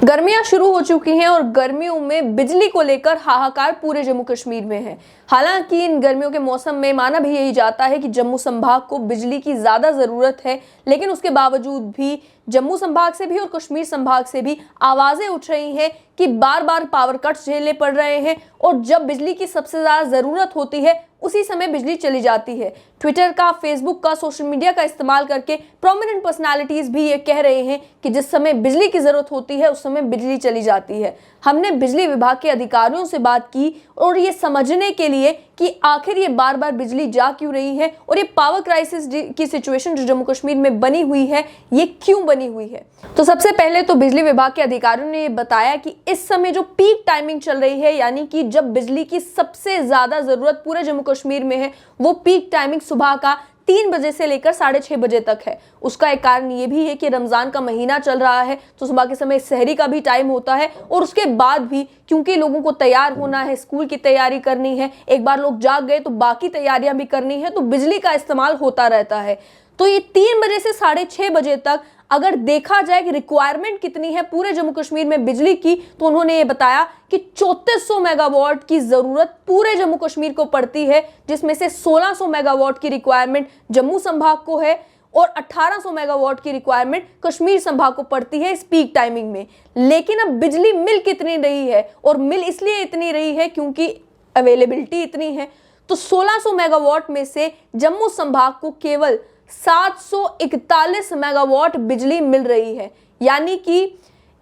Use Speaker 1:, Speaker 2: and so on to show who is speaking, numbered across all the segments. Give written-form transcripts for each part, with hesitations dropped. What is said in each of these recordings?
Speaker 1: गर्मियां शुरू हो चुकी हैं और गर्मियों में बिजली को लेकर हाहाकार पूरे जम्मू कश्मीर में है। हालांकि इन गर्मियों के मौसम में माना भी यही जाता है कि जम्मू संभाग को बिजली की ज़्यादा ज़रूरत है, लेकिन उसके बावजूद भी जम्मू संभाग से भी और कश्मीर संभाग से भी आवाज़ें उठ रही हैं कि बार बार पावर कट्स झेलने पड़ रहे हैं और जब बिजली की सबसे ज़्यादा ज़रूरत होती है उसी समय बिजली चली जाती है। ट्विटर का, फेसबुक का, सोशल मीडिया का इस्तेमाल करके प्रोमिनेंट पर्सनालिटीज़ भी ये कह रहे हैं कि जिस समय बिजली की ज़रूरत होती है उस समय बिजली चली जाती है। हमने बिजली विभाग के अधिकारियों से बात की और ये समझने के लिए कि आखिर ये बार बार बिजली जा क्यों रही है और ये पावर क्राइसिस की सिचुएशन जो जम्मू कश्मीर में बनी हुई है ये क्यों बनी हुई है। तो सबसे पहले तो बिजली विभाग के अधिकारियों ने ये बताया कि इस समय जो पीक टाइमिंग चल रही है, यानी कि जब बिजली की सबसे ज़्यादा ज़रूरत पूरे जम्मू कश्मीर में है, वो पीक टाइमिंग सुबह का 3 बजे से लेकर 6:30 बजे तक है। उसका एक कारण ये भी है कि रमज़ान का महीना चल रहा है तो सुबह के समय सहरी का भी टाइम होता है और उसके बाद भी क्योंकि लोगों को तैयार होना है, स्कूल की तैयारी करनी है, एक बार लोग जाग गए तो बाकी तैयारियां भी करनी है, तो बिजली का इस्तेमाल होता रहता है। तो ये 3 बजे से 6:30 बजे तक अगर देखा जाए कि रिक्वायरमेंट कितनी है पूरे जम्मू कश्मीर में बिजली की, तो उन्होंने ये बताया कि 3400 मेगावाट की ज़रूरत पूरे जम्मू कश्मीर को पड़ती है, जिसमें से 1600 मेगावाट की रिक्वायरमेंट जम्मू संभाग को है और 1800 मेगावाट की रिक्वायरमेंट कश्मीर संभाग को पड़ती है इस पीक टाइमिंग में। लेकिन अब बिजली मिल कितनी रही है, और मिल इसलिए इतनी रही है क्योंकि अवेलेबिलिटी इतनी है। तो 1600 मेगावाट में से जम्मू संभाग को केवल 741 मेगावाट बिजली मिल रही है, यानी कि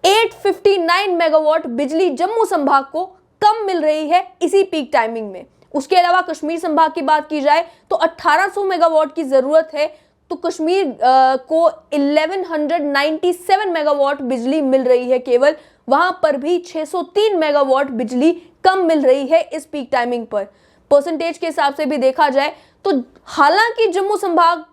Speaker 1: 859 मेगावाट बिजली जम्मू संभाग को कम मिल रही है इसी पीक टाइमिंग में। उसके अलावा कश्मीर संभाग की बात की जाए तो 1800 मेगावाट की ज़रूरत है, तो कश्मीर को 1197 मेगावाट बिजली मिल रही है केवल, वहां पर भी 603 मेगावाट बिजली कम मिल रही है इस पीक टाइमिंग पर। परसेंटेज के हिसाब से भी देखा जाए तो हालांकि जम्मू संभाग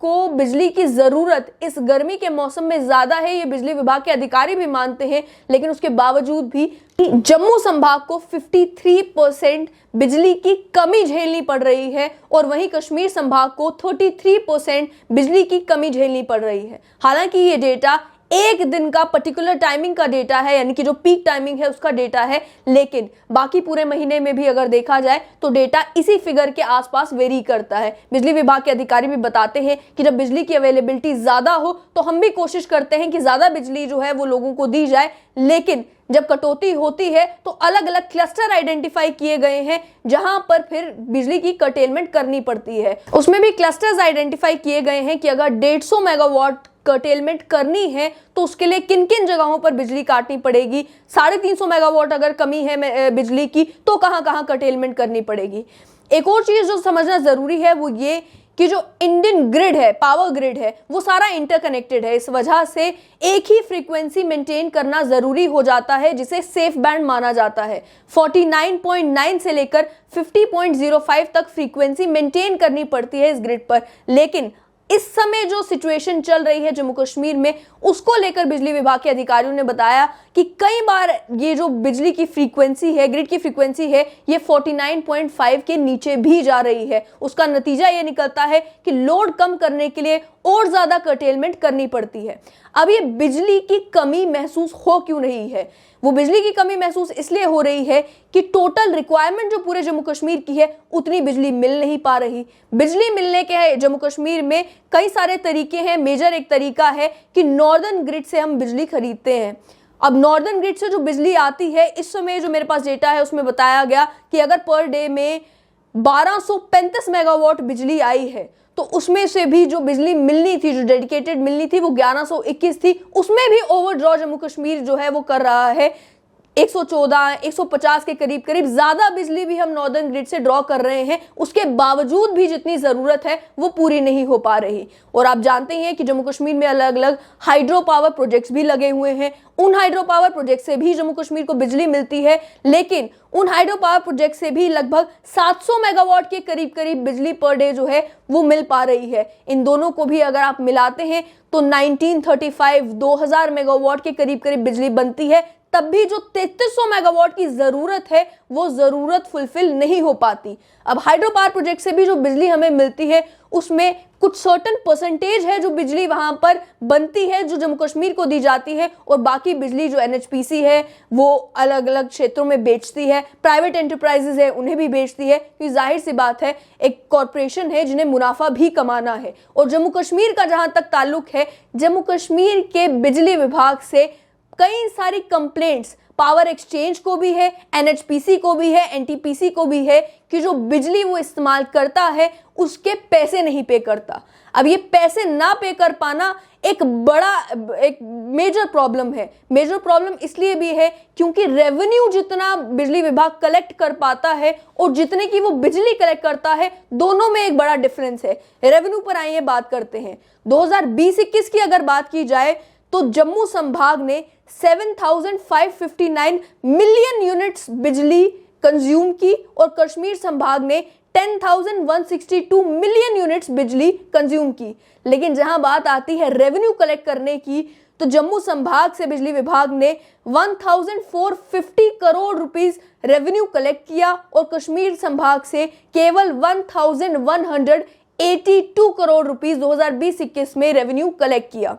Speaker 1: को बिजली की ज़रूरत इस गर्मी के मौसम में ज़्यादा है, ये बिजली विभाग के अधिकारी भी मानते हैं, लेकिन उसके बावजूद भी जम्मू संभाग को 53% बिजली की कमी झेलनी पड़ रही है और वहीं कश्मीर संभाग को 33% बिजली की कमी झेलनी पड़ रही है। हालांकि ये डेटा एक दिन का पर्टिकुलर टाइमिंग का डेटा है, यानी कि जो पीक टाइमिंग है उसका डेटा है, लेकिन बाकी पूरे महीने में भी अगर देखा जाए तो डेटा इसी फिगर के आसपास वेरी करता है। बिजली विभाग के अधिकारी भी बताते हैं कि जब बिजली की अवेलेबिलिटी ज़्यादा हो तो हम भी कोशिश करते हैं कि ज़्यादा बिजली जो है वो लोगों को दी जाए, लेकिन जब कटौती होती है तो अलग अलग क्लस्टर आइडेंटिफाई किए गए हैं जहां पर फिर बिजली की कर्टेलमेंट करनी पड़ती है। उसमें भी क्लस्टर्स आइडेंटिफाई किए गए हैं कि अगर 150 मेगावाट कर्टेलमेंट करनी है तो उसके लिए किन किन जगहों पर बिजली काटनी पड़ेगी, 350 मेगावाट अगर कमी है बिजली की तो कहां कहां कर्टेलमेंट करनी पड़ेगी। एक और चीज़ जो समझना ज़रूरी है वो ये कि जो इंडियन ग्रिड है, पावर ग्रिड है, वो सारा इंटरकनेक्टेड है। इस वजह से एक ही फ्रीक्वेंसी मेंटेन करना ज़रूरी हो जाता है, जिसे सेफ बैंड माना जाता है। 49.9 से लेकर 50.05 तक फ्रीक्वेंसी मेंटेन करनी पड़ती है इस ग्रिड पर, लेकिन इस समय जो सिचुएशन चल रही है जम्मू कश्मीर में उसको लेकर बिजली विभाग के अधिकारियों ने बताया कि कई बार ये जो बिजली की फ्रीक्वेंसी है, ग्रिड की फ्रीक्वेंसी है, ये 49.5 के नीचे भी जा रही है। उसका नतीजा ये निकलता है कि लोड कम करने के लिए और ज़्यादा कर्टेलमेंट करनी पड़ती है। अब ये बिजली की कमी महसूस हो क्यों रही है? वो बिजली की कमी महसूस इसलिए हो रही है कि टोटल रिक्वायरमेंट जो पूरे जम्मू कश्मीर की है उतनी बिजली मिल नहीं पा रही। बिजली मिलने के जम्मू कश्मीर में कई सारे तरीके हैं। मेजर एक तरीका है कि नॉर्दर्न ग्रिड से हम बिजली खरीदते हैं। अब नॉर्दर्न ग्रिड से जो बिजली आती है, इस समय जो मेरे पास डेटा है उसमें बताया गया कि अगर पर डे में 1235 मेगावाट बिजली आई है तो उसमें से भी जो बिजली मिलनी थी, जो डेडिकेटेड मिलनी थी, वो 1121 थी। उसमें भी ओवरड्रॉ जम्मू कश्मीर जो है वो कर रहा है। 114, 150 के करीब ज़्यादा बिजली भी हम नॉर्दर्न ग्रिड से ड्रॉ कर रहे हैं, उसके बावजूद भी जितनी ज़रूरत है वो पूरी नहीं हो पा रही। और आप जानते हैं कि जम्मू कश्मीर में अलग अलग हाइड्रो पावर प्रोजेक्ट्स भी लगे हुए हैं। उन हाइड्रो पावर प्रोजेक्ट से भी जम्मू कश्मीर को बिजली मिलती है, लेकिन उन हाइड्रो पावर प्रोजेक्ट से भी लगभग 700 मेगावाट के करीब बिजली पर डे जो है वो मिल पा रही है। इन दोनों को भी अगर आप मिलाते हैं तो 1935 2000 मेगावाट के करीब बिजली बनती है तब भी जो 3300 मेगावाट की जरूरत है वो जरूरत फुलफिल नहीं हो पाती। अब हाइड्रो पावर प्रोजेक्ट से भी जो बिजली हमें मिलती है उसमें कुछ सर्टेन परसेंटेज है जो बिजली वहां पर बनती है जो जम्मू कश्मीर को दी जाती है, और बाकी बिजली जो एनएचपीसी है वो अलग अलग क्षेत्रों में बेचती है, प्राइवेट एंटरप्राइजेज है उन्हें भी बेचती है, क्योंकि जाहिर सी बात है एक कॉरपोरेशन है जिन्हें मुनाफा भी कमाना है। और जम्मू कश्मीर का जहां तक ताल्लुक है, जम्मू कश्मीर के बिजली विभाग से कई सारी कंप्लेंट्स पावर एक्सचेंज को भी है, एनएचपीसी को भी है, एनटीपीसी को भी है कि जो बिजली वो इस्तेमाल करता है उसके पैसे नहीं पे करता। अब ये पैसे ना पे कर पाना एक मेजर प्रॉब्लम है। मेजर प्रॉब्लम इसलिए भी है क्योंकि रेवेन्यू जितना बिजली विभाग कलेक्ट कर पाता है और जितने की वो बिजली कलेक्ट करता है, दोनों में एक बड़ा डिफरेंस है। रेवेन्यू पर आइए बात करते हैं। 2020-21 की अगर बात की जाए तो जम्मू संभाग ने 7,559 मिलियन यूनिट्स बिजली कंज्यूम की और कश्मीर संभाग ने 10,162 मिलियन यूनिट्स बिजली कंज्यूम की। लेकिन जहां बात आती है रेवेन्यू कलेक्ट करने की तो जम्मू संभाग से बिजली विभाग ने 1,450 करोड़ रुपीस रेवेन्यू कलेक्ट किया और कश्मीर संभाग से केवल 1,182 करोड़ रुपीस 2020-21 में रेवेन्यू कलेक्ट किया।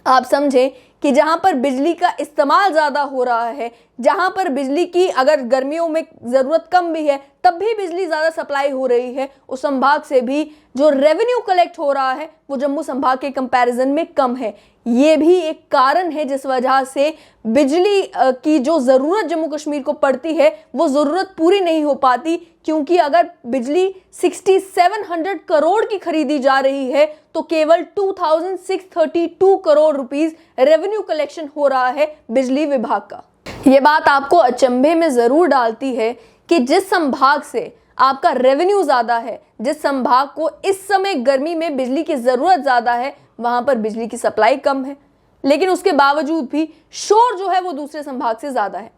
Speaker 1: आप समझें कि जहां पर बिजली का इस्तेमाल ज़्यादा हो रहा है, जहां पर बिजली की अगर गर्मियों में ज़रूरत कम भी है तब भी बिजली ज़्यादा सप्लाई हो रही है, उस संभाग से भी जो रेवेन्यू कलेक्ट हो रहा है वो जम्मू संभाग के कंपैरिजन में कम है। ये भी एक कारण है जिस वजह से बिजली की जो ज़रूरत जम्मू कश्मीर को पड़ती है वो ज़रूरत पूरी नहीं हो पाती, क्योंकि अगर बिजली 6700 करोड़ की खरीदी जा रही है तो केवल 2632 करोड़ रुपीस रेवेन्यू कलेक्शन हो रहा है बिजली विभाग का। ये बात आपको अचंभे में ज़रूर डालती है कि जिस संभाग से आपका रेवेन्यू ज़्यादा है, जिस संभाग को इस समय गर्मी में बिजली की ज़रूरत ज़्यादा है, वहाँ पर बिजली की सप्लाई कम है, लेकिन उसके बावजूद भी शोर जो है वो दूसरे संभाग से ज़्यादा है।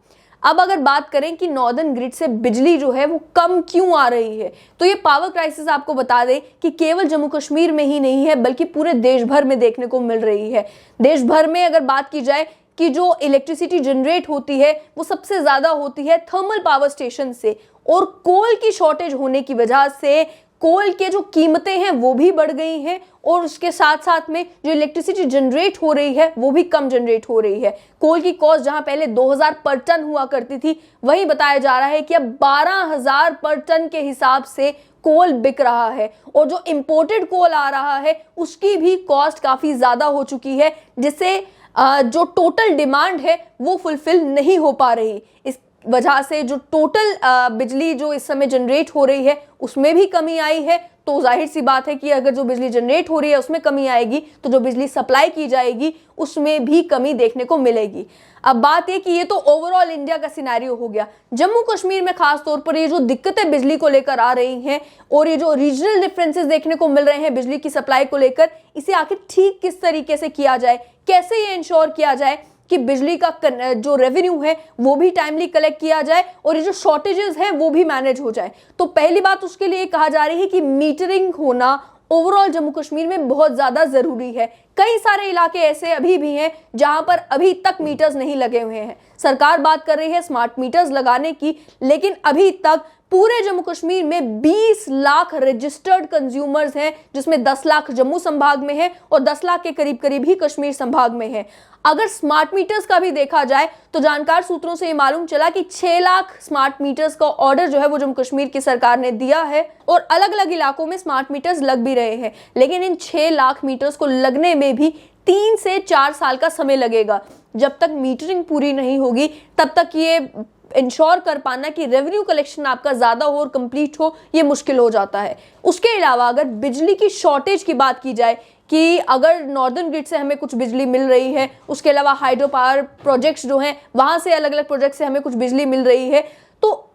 Speaker 1: अब अगर बात करें कि नॉर्दर्न ग्रिड से बिजली जो है वो कम क्यों आ रही है, तो ये पावर क्राइसिस आपको बता दें कि केवल जम्मू कश्मीर में ही नहीं है बल्कि पूरे देश भर में देखने को मिल रही है। देश भर में अगर बात की जाए कि जो इलेक्ट्रिसिटी जनरेट होती है वो सबसे ज़्यादा होती है थर्मल पावर स्टेशन से, और कोल की शॉर्टेज होने की वजह से कोल के जो कीमतें हैं वो भी बढ़ गई हैं और उसके साथ साथ में जो इलेक्ट्रिसिटी जनरेट हो रही है वो भी कम जनरेट हो रही है। कोल की कॉस्ट जहां पहले 2000 पर टन हुआ करती थी, वहीं बताया जा रहा है कि अब 12,000 पर टन के हिसाब से कोल बिक रहा है, और जो इंपोर्टेड कोल आ रहा है उसकी भी कॉस्ट काफ़ी ज़्यादा हो चुकी है, जिससे जो टोटल डिमांड है वो फुलफिल नहीं हो पा रही। इस वजह से जो टोटल बिजली जो इस समय जनरेट हो रही है उसमें भी कमी आई है। तो जाहिर सी बात है कि अगर जो बिजली जनरेट हो रही है उसमें कमी आएगी तो जो बिजली सप्लाई की जाएगी उसमें भी कमी देखने को मिलेगी। अब बात है कि ये तो ओवरऑल इंडिया का सिनेरियो हो गया। जम्मू कश्मीर में खास तौर पर ये जो दिक्कतें बिजली को लेकर आ रही हैं और ये जो रीजनल डिफरेंसेस देखने को मिल रहे हैं बिजली की सप्लाई को लेकर, इसे आखिर ठीक किस तरीके से किया जाए, कैसे ये इंश्योर किया जाए कि बिजली का जो रेवेन्यू है वो भी टाइमली कलेक्ट किया जाए और ये जो शॉर्टेजेस है वो भी मैनेज हो जाए। तो पहली बात उसके लिए कहा जा रही है कि मीटरिंग होना ओवरऑल जम्मू कश्मीर में बहुत ज़्यादा ज़रूरी है। कई सारे इलाके ऐसे अभी भी हैं जहां पर अभी तक मीटर्स नहीं लगे हुए हैं। सरकार बात कर रही है स्मार्ट मीटर्स लगाने की, लेकिन अभी तक पूरे जम्मू कश्मीर में 20 लाख रजिस्टर्ड कंज्यूमर्स हैं, जिसमें 10 लाख जम्मू संभाग में है और 10 लाख के करीब करीब ही कश्मीर संभाग में है। अगर स्मार्ट मीटर्स का भी देखा जाए तो जानकार सूत्रों से ये मालूम चला कि 6 लाख स्मार्ट मीटर्स का ऑर्डर जो है वो जम्मू कश्मीर की सरकार ने दिया है और अलग अलग इलाकों में स्मार्ट मीटर्स लग भी रहे हैं, लेकिन इन 6 लाख मीटर्स को लगने में भी 3 से 4 साल का समय लगेगा। जब तक मीटरिंग पूरी नहीं होगी तब तक ये इंश्योर कर पाना कि रेवेन्यू कलेक्शन आपका ज़्यादा हो और कंप्लीट हो, ये मुश्किल हो जाता है। उसके अलावा अगर बिजली की शॉर्टेज की बात की जाए कि अगर नॉर्दर्न ग्रिड से हमें कुछ बिजली मिल रही है, उसके अलावा हाइड्रो पावर प्रोजेक्ट्स जो हैं वहाँ से अलग अलग प्रोजेक्ट से हमें कुछ बिजली मिल रही है, तो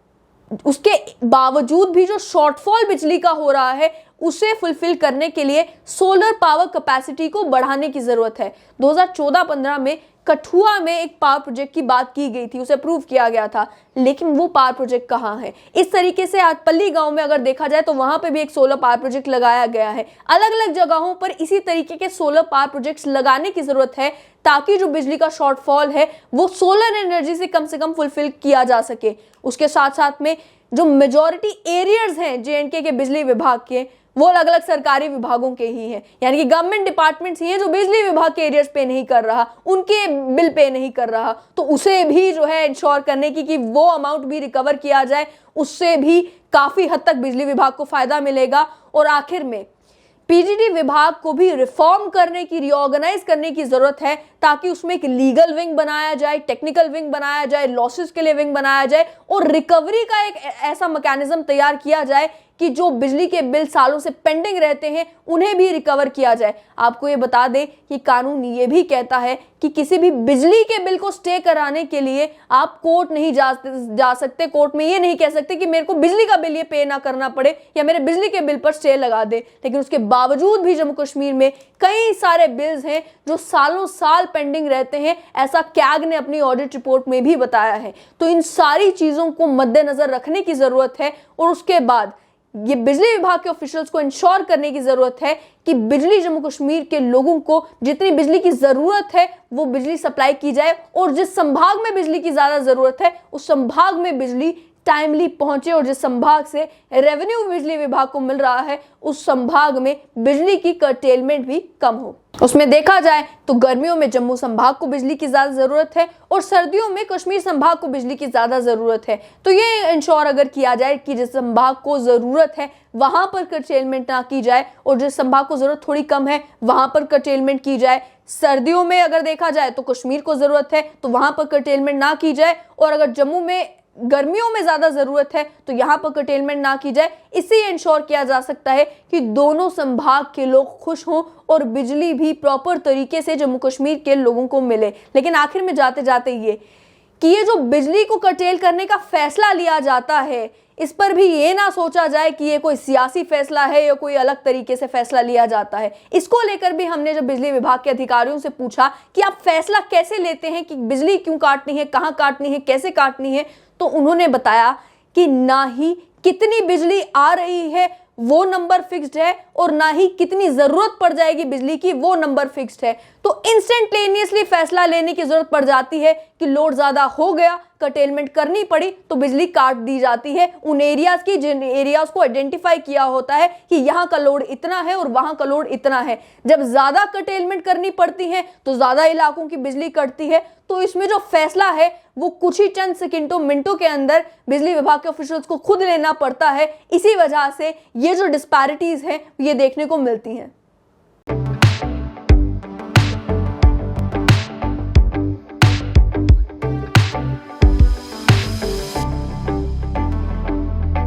Speaker 1: उसके बावजूद भी जो शॉर्टफॉल बिजली का हो रहा है उसे फुलफिल करने के लिए सोलर पावर कैपेसिटी को बढ़ाने की ज़रूरत है। 2014-15 में कठुआ में एक पावर प्रोजेक्ट की बात की गई थी, उसे अप्रूव किया गया था, लेकिन वो पावर प्रोजेक्ट कहाँ है। इस तरीके से आटपल्ली गांव में अगर देखा जाए तो वहाँ पे भी एक सोलर पावर प्रोजेक्ट लगाया गया है। अलग अलग जगहों पर इसी तरीके के सोलर पावर प्रोजेक्ट्स लगाने की ज़रूरत है ताकि जो बिजली का शॉर्टफॉल है वो सोलर एनर्जी से कम फुलफिल किया जा सके। उसके साथ साथ में जो मेजॉरिटी एरियर्स हैं जेएंडके के बिजली विभाग के, वो अलग अलग सरकारी विभागों के ही हैं, यानी कि गवर्नमेंट डिपार्टमेंट्स ही हैं जो बिजली विभाग के एरियर्स पे नहीं कर रहा, उनके बिल पे नहीं कर रहा। तो उसे भी जो है इंश्योर करने की कि वो अमाउंट भी रिकवर किया जाए, उससे भी काफ़ी हद तक बिजली विभाग को फ़ायदा मिलेगा। और आखिर में पीजीडी विभाग को भी रिफॉर्म करने की, रीऑर्गेनाइज करने की ज़रूरत है, ताकि उसमें एक लीगल विंग बनाया जाए, टेक्निकल विंग बनाया जाए, लॉसेस के लिए विंग बनाया जाए और रिकवरी का एक ऐसा मैकेनिज्म तैयार किया जाए कि जो बिजली के बिल सालों से पेंडिंग रहते हैं उन्हें भी रिकवर किया जाए। आपको ये बता दें कि कानून ये भी कहता है कि किसी भी बिजली के बिल को स्टे कराने के लिए आप कोर्ट नहीं जा सकते। कोर्ट में ये नहीं कह सकते कि मेरे को बिजली का बिल ये पे ना करना पड़े या मेरे बिजली के बिल पर स्टे लगा दे। लेकिन उसके बावजूद भी जम्मू कश्मीर में कई सारे बिल्स हैं जो सालों साल पेंडिंग रहते हैं, ऐसा कैग ने अपनी ऑडिट रिपोर्ट में भी बताया है। तो इन सारी चीज़ों को मद्देनजर रखने की ज़रूरत है और उसके बाद ये बिजली विभाग के ऑफिशियल्स को इंश्योर करने की जरूरत है कि बिजली जम्मू कश्मीर के लोगों को जितनी बिजली की जरूरत है वो बिजली सप्लाई की जाए और जिस संभाग में बिजली की ज्यादा जरूरत है उस संभाग में बिजली टाइमली पहुंचे और जिस संभाग से रेवेन्यू बिजली विभाग को मिल रहा है उस संभाग में बिजली की कर्टेलमेंट भी कम हो। उसमें देखा जाए तो गर्मियों में जम्मू संभाग को बिजली की ज्यादा जरूरत है और सर्दियों में कश्मीर संभाग को बिजली की ज्यादा जरूरत है। तो ये इंश्योर अगर किया जाए कि जिस संभाग को जरूरत है वहां पर कर्टेलमेंट ना की जाए और जिस संभाग को जरूरत थोड़ी कम है वहां पर कर्टेलमेंट की जाए। सर्दियों में अगर देखा जाए तो कश्मीर को जरूरत है तो वहां पर कर्टेलमेंट ना की जाए और अगर जम्मू में गर्मियों में ज्यादा जरूरत है तो यहां पर कर्टेलमेंट ना की जाए। इससे इंश्योर किया जा सकता है कि दोनों संभाग के लोग खुश हों और बिजली भी प्रॉपर तरीके से जम्मू कश्मीर के लोगों को मिले। लेकिन आखिर में जाते जाते ये जो बिजली को कर्टेल करने का फैसला लिया जाता है इस पर भी ये ना सोचा जाए कि ये कोई सियासी फैसला है या कोई अलग तरीके से फैसला लिया जाता है। इसको लेकर भी हमने जब बिजली विभाग के अधिकारियों से पूछा कि आप फैसला कैसे लेते हैं कि बिजली क्यों काटनी है, कहाँ काटनी है, कैसे काटनी है, तो उन्होंने बताया कि ना ही कितनी बिजली आ रही है वो नंबर फिक्स्ड है और ना ही कितनी जरूरत पड़ जाएगी बिजली की वो नंबर फिक्स्ड है। तो इंस्टेंटेनियसली फैसला लेने की जरूरत पड़ जाती है कि लोड ज्यादा हो गया, कर्टेलमेंट करनी पड़ी तो बिजली काट दी जाती है उन एरियाज की जिन एरियाज को आइडेंटिफाई किया होता है कि यहाँ का लोड इतना है और वहां का लोड इतना है। जब ज्यादा कर्टेलमेंट करनी पड़ती है तो ज्यादा इलाकों की बिजली कटती है। तो इसमें जो फैसला है वो कुछ ही चंद सेकंडों मिनटों के अंदर बिजली विभाग के ऑफिशियल्स को खुद लेना पड़ता है। इसी वजह से ये जो डिस्पैरिटीज हैं ये देखने को मिलती हैं।